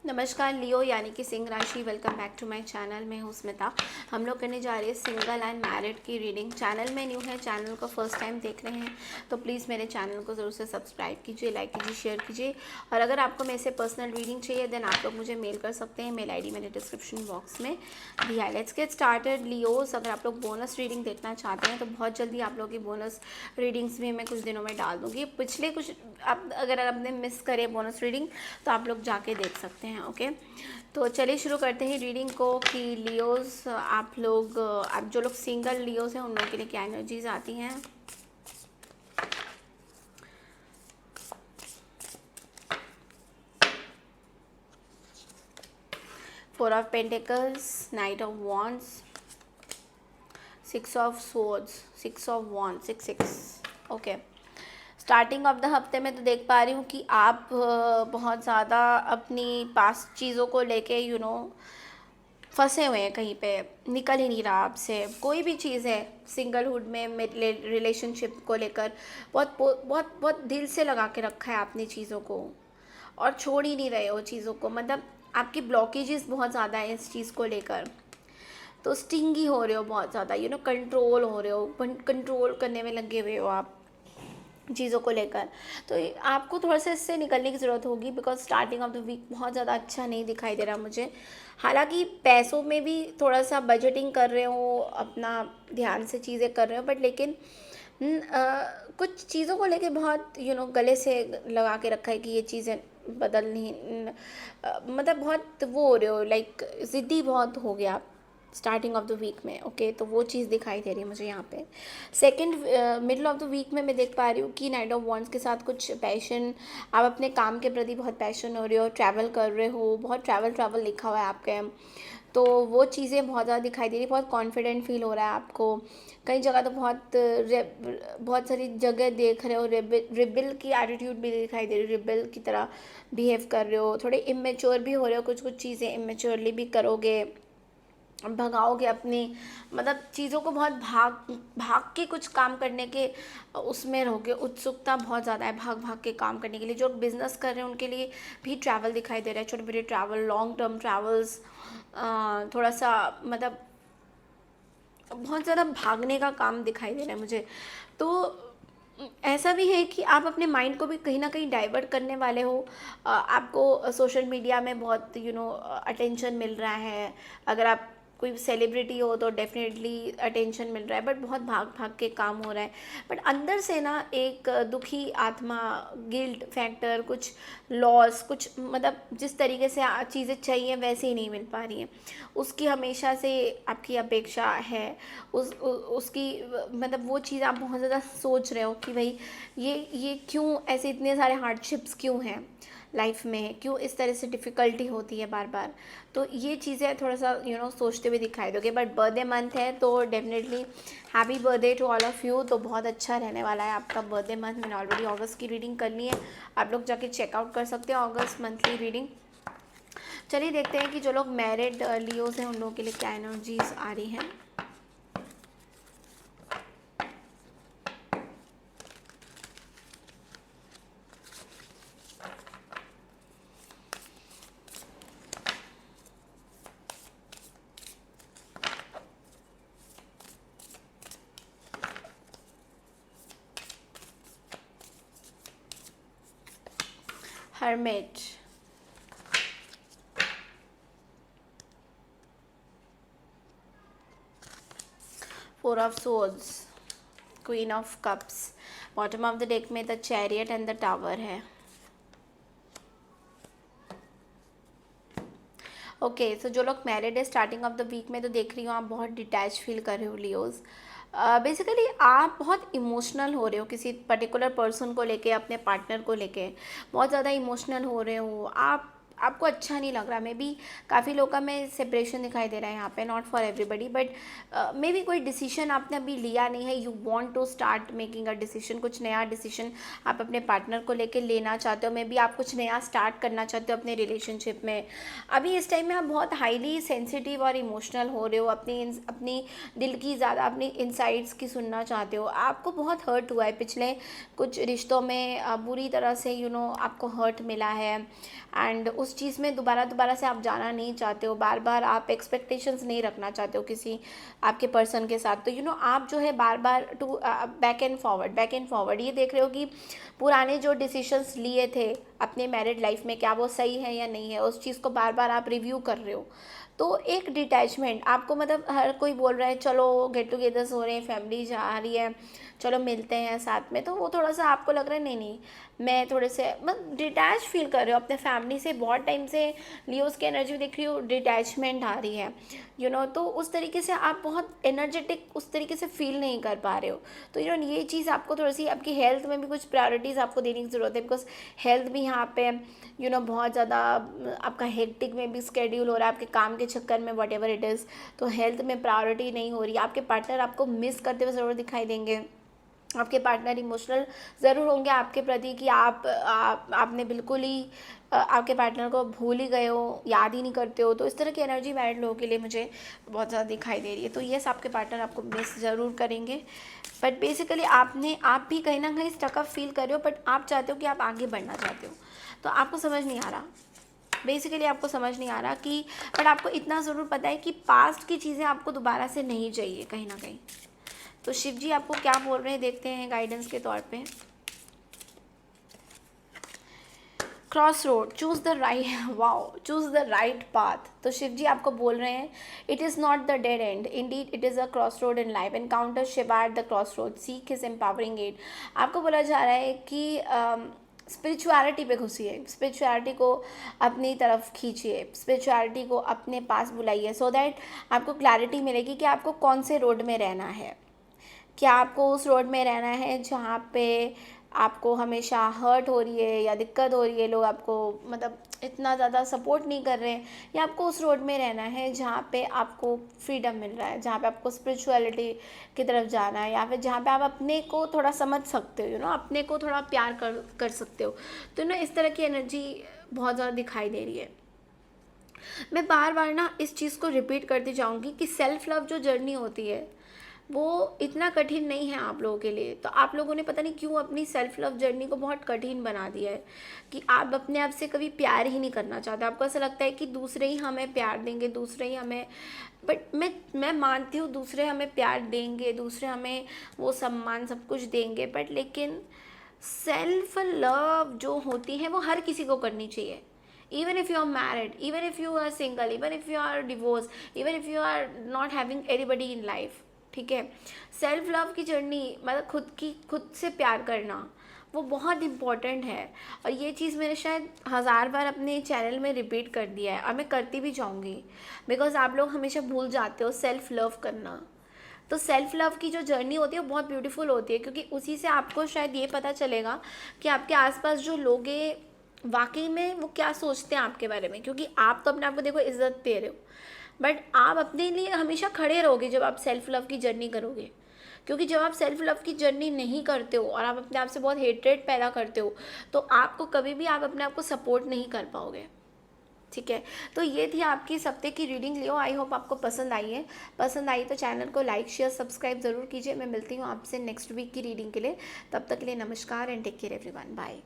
नमस्कार लियो यानी कि सिंह राशि। Welcome back to my channel. मैं हूँ स्मिता। हम लोग करने जा रहे हैं सिंगल एंड मैरिड की रीडिंग। चैनल में न्यू है, चैनल को फर्स्ट टाइम देख रहे हैं तो प्लीज़ मेरे चैनल को ज़रूर से सब्सक्राइब कीजिए, लाइक कीजिए, शेयर कीजिए। और अगर आपको मेरे से पर्सनल रीडिंग चाहिए देन आप लोग मुझे मेल कर सकते हैं। मेल ID मैंने डिस्क्रिप्शन बॉक्स में दिया है। Let's get started Leos. अगर आप लोग बोनस रीडिंग देखना चाहते हैं तो बहुत जल्दी आप लोग की बोनस रीडिंग्स भी मैं कुछ दिनों में डाल दूँगी। पिछले कुछ आप अगर आपने मिस करे बोनस रीडिंग तो आप लोग जाके देख सकते हैं। ओके, तो चलिए शुरू करते हैं रीडिंग को कि लियोस आप जो लोग सिंगल लियोस हैं उन लोगों के लिए क्या एनर्जीज आती हैं। Four of pentacles, night of wands, six of swords, six of wands, six six. Okay, starting of the हफ्ते में तो देख पा रही हूँ कि आप बहुत ज़्यादा अपनी पास्ट चीज़ों को लेके फंसे हुए हैं, कहीं पे निकल ही नहीं रहा आपसे कोई भी चीज़ है। सिंगलहुड में रिलेशनशिप को लेकर बहुत बहुत बहुत दिल से लगा के रखा है आपने चीज़ों को और छोड़ ही नहीं रहे हो चीज़ों को। मतलब आपकी ब्लॉकेजेस बहुत ज़्यादा है इस चीज़ को लेकर, तो स्टिंगी हो रहे हो बहुत ज़्यादा, कंट्रोल हो रहे हो, कंट्रोल करने में लगे हुए हो आप चीज़ों को लेकर। तो आपको थोड़ा सा इससे निकलने की ज़रूरत होगी because starting of the week बहुत ज़्यादा अच्छा नहीं दिखाई दे रहा मुझे। हालांकि पैसों में भी थोड़ा सा बजटिंग कर रहे हो, अपना ध्यान से चीज़ें कर रहे हो, बट लेकिन कुछ चीज़ों को लेके बहुत गले से लगा के रखा है कि ये चीज़ें बदल नहीं मतलब बहुत वो हो रहे हो, लाइक ज़िद्दी बहुत हो गया स्टार्टिंग ऑफ द वीक में। ओके, तो वो चीज़ दिखाई दे रही है मुझे यहाँ पे। Second middle of the week में मैं देख पा रही हूँ कि नाइट ऑफ वॉन्ड्स के साथ कुछ पैशन, आप अपने काम के प्रति बहुत पैशन हो रहे हो, ट्रैवल कर रहे हो, बहुत ट्रैवल लिखा हुआ है आपके, तो वो चीज़ें बहुत ज़्यादा दिखाई दे रही है। बहुत कॉन्फिडेंट फील हो रहा है आपको कई जगह, तो बहुत सारी जगह देख रहे हो रिबिल की एटीट्यूड भी दिखाई दे रही है, रिबिल की तरह बिहेव कर रहे हो, थोड़े इमेच्योर भी हो रहे हो, कुछ चीज़ें इमेच्योरली भी करोगे, भगाओगे अपनी, मतलब चीज़ों को बहुत भाग भाग के कुछ काम करने के उसमें रहोगे। उत्सुकता बहुत ज़्यादा है भाग भाग के काम करने के लिए। जो बिज़नेस कर रहे हैं उनके लिए भी ट्रैवल दिखाई दे रहा है, छोटे बड़े ट्रैवल, लॉन्ग टर्म ट्रैवल्स, थोड़ा सा मतलब बहुत ज़्यादा भागने का काम दिखाई दे रहा है मुझे। तो ऐसा भी है कि आप अपने माइंड को भी कहीं ना कहीं डाइवर्ट करने वाले हो। आपको सोशल मीडिया में बहुत अटेंशन मिल रहा है। अगर आप कोई सेलिब्रिटी हो तो डेफिनेटली अटेंशन मिल रहा है, बट बहुत भाग भाग के काम हो रहा है। बट अंदर से ना एक दुखी आत्मा, गिल्ट फैक्टर, कुछ लॉस, कुछ मतलब जिस तरीके से चीज़ें चाहिए वैसे ही नहीं मिल पा रही हैं, उसकी हमेशा से आपकी अपेक्षा है। उसकी मतलब वो चीज़ आप बहुत ज़्यादा सोच रहे हो कि भाई ये क्यों ऐसे, इतने सारे हार्डशिप्स क्यों हैं लाइफ में, क्यों इस तरह से डिफ़िकल्टी होती है बार बार। तो ये चीज़ें थोड़ा सा सोचते हुए दिखाई दोगे। बट बर्थडे मंथ है तो definitely happy birthday to all of you. तो बहुत अच्छा रहने वाला है आपका बर्थडे मंथ। मैंने ऑलरेडी अगस्त की रीडिंग कर ली है, आप लोग जाके चेकआउट कर सकते हो अगस्त मंथली रीडिंग। चलिए देखते हैं कि जो लोग मैरिड लियोज हैं उन लोगों के लिए क्या एनर्जीज आ रही हैं। Hermit, Four of Swords, Queen of Cups, bottom of the deck में the chariot and the tower है। ओके, सो जो लोग मैरिड है स्टार्टिंग ऑफ द वीक में तो देख रही हूँ आप बहुत डिटैच फील कर रहे हो लियोज। बेसिकली आप बहुत इमोशनल हो रहे हो किसी पर्टिकुलर पर्सन को लेके, अपने पार्टनर को लेके बहुत ज़्यादा इमोशनल हो रहे हो आप। आपको अच्छा नहीं लग रहा। मे बी काफ़ी लोगों का में सेपरेशन दिखाई दे रहा है यहाँ पे, not for everybody, but may be कोई डिसीजन आपने अभी लिया नहीं है। You want to start making a decision, कुछ नया डिसीजन आप अपने पार्टनर को लेके लेना चाहते हो। मे बी आप कुछ नया स्टार्ट करना चाहते हो अपने रिलेशनशिप में। अभी इस टाइम में आप बहुत हाईली सेंसिटिव और इमोशनल हो रहे हो, अपनी दिल की ज़्यादा अपनी इनसाइड्स की सुनना चाहते हो। आपको बहुत हर्ट हुआ है पिछले कुछ रिश्तों में, बुरी तरह से आपको हर्ट मिला है, एंड उस चीज़ में दोबारा से आप जाना नहीं चाहते हो, बार बार आप एक्सपेक्टेशंस नहीं रखना चाहते हो किसी आपके पर्सन के साथ, तो आप जो है बार बार टू बैक एंड फॉरवर्ड ये देख रहे हो कि पुराने जो डिसीजंस लिए थे अपने मैरिड लाइफ में क्या वो सही है या नहीं है, उस चीज़ को बार बार आप रिव्यू कर रहे हो। तो एक डिटैचमेंट आपको, मतलब हर कोई बोल रहा है चलो गेट टुगेदर्स हो रहे हैं, फैमिली जा रही है, चलो मिलते हैं साथ में, तो वो थोड़ा सा आपको लग रहा है नहीं मैं थोड़े से मतलब डिटैच फील कर रहे हो अपने फैमिली से, बहुत टाइम से लियोस की एनर्जी देख रही हो, डिटैचमेंट आ रही है तो उस तरीके से आप बहुत एनर्जेटिक उस तरीके से फील नहीं कर पा रहे हो। तो ये चीज़ आपको थोड़ी सी आपकी हेल्थ में भी कुछ प्रायोरिटीज़ आपको देने की ज़रूरत है, बिकॉज हेल्थ भी यहाँ पे बहुत ज़्यादा आपका हेक्टिक में भी स्केड्यूल हो रहा है आपके काम के चक्कर में, वट एवर इट इज़, तो हेल्थ में प्रायोरिटी नहीं हो रही। आपके पार्टनर आपको मिस करते हुए ज़रूर दिखाई देंगे, आपके पार्टनर इमोशनल ज़रूर होंगे आपके प्रति कि आपने बिल्कुल ही आपके पार्टनर को भूल ही गए हो, याद ही नहीं करते हो, तो इस तरह की एनर्जी मैरिड लोगों के लिए मुझे बहुत ज़्यादा दिखाई दे रही है। तो यस, आपके पार्टनर आपको मिस ज़रूर करेंगे, बट बेसिकली आप भी कहीं ना कहीं स्टक अप फील कर रहे हो, बट आप चाहते हो कि आप आगे बढ़ना चाहते हो, तो आपको समझ नहीं आ रहा, बेसिकली आपको समझ नहीं आ रहा कि, बट आपको इतना ज़रूर पता है कि पास्ट की चीज़ें आपको दोबारा से नहीं चाहिए कहीं ना कहीं। तो शिव जी आपको क्या बोल रहे हैं देखते हैं गाइडेंस के तौर पे। Cross road, choose the right, wow, choose the right path. तो शिव जी आपको बोल रहे हैं it is not the dead end, indeed it is a cross road in life, encounter Shiva at the cross road, seek his empowering aid. आपको बोला जा रहा है कि स्पिरिचुअलिटी पे घुसिए, स्पिरिचुअलिटी को अपनी तरफ खींचिए, स्पिरिचुअलिटी को अपने पास बुलाइए, सो दैट आपको क्लैरिटी मिलेगी कि आपको कौन से रोड में रहना है। क्या आपको उस रोड में रहना है जहाँ पे आपको हमेशा हर्ट हो रही है या दिक्कत हो रही है, लोग आपको मतलब इतना ज़्यादा सपोर्ट नहीं कर रहे हैं, या आपको उस रोड में रहना है जहाँ पे आपको फ्रीडम मिल रहा है, जहाँ पे आपको स्पिरिचुअलिटी की तरफ जाना है, या फिर जहाँ पे आप अपने को थोड़ा समझ सकते हो अपने को थोड़ा प्यार कर सकते हो। तो इस तरह की एनर्जी बहुत ज़्यादा दिखाई दे रही है। मैं बार बार इस चीज़ को रिपीट करती जाऊँगी कि सेल्फ लव जो जर्नी होती है वो इतना कठिन नहीं है आप लोगों के लिए। तो आप लोगों ने पता नहीं क्यों अपनी सेल्फ लव जर्नी को बहुत कठिन बना दिया है कि आप अपने आप से कभी प्यार ही नहीं करना चाहते। आपको ऐसा लगता है कि दूसरे ही हमें प्यार देंगे, दूसरे ही हमें, बट मैं मानती हूँ दूसरे हमें प्यार देंगे, दूसरे हमें वो सम्मान सब कुछ देंगे, बट लेकिन सेल्फ लव जो होती है वो हर किसी को करनी चाहिए। even if you are married, even if you are single, even if you are divorced, even if you are not having anybody in life, ठीक है। सेल्फ लव की जर्नी मतलब खुद से प्यार करना वो बहुत इम्पॉर्टेंट है, और ये चीज़ मैंने शायद 1000 बार अपने चैनल में रिपीट कर दिया है, और मैं करती भी जाऊँगी, बिकॉज आप लोग हमेशा भूल जाते हो सेल्फ लव करना। तो सेल्फ लव की जो जर्नी होती है वो बहुत ब्यूटीफुल होती है, क्योंकि उसी से आपको शायद ये पता चलेगा कि आपके आसपास जो लोग हैं वाकई में वो क्या सोचते हैं आपके बारे में, क्योंकि आप तो अपने आप को देखो इज्जत दे रहे हो, बट आप अपने लिए हमेशा खड़े रहोगे जब आप सेल्फ लव की जर्नी करोगे। क्योंकि जब आप सेल्फ लव की जर्नी नहीं करते हो और आप अपने आप से बहुत हेट्रेड पैदा करते हो, तो आपको कभी भी आप अपने आप को सपोर्ट नहीं कर पाओगे, ठीक है। तो ये थी आपकी इस हफ्ते की रीडिंग लियो। आई होप आपको पसंद आई है। पसंद आई तो चैनल को लाइक शेयर सब्सक्राइब ज़रूर कीजिए। मैं मिलती हूँ आपसे नेक्स्ट वीक की रीडिंग के लिए। तब तक के लिए नमस्कार and take care everyone, bye.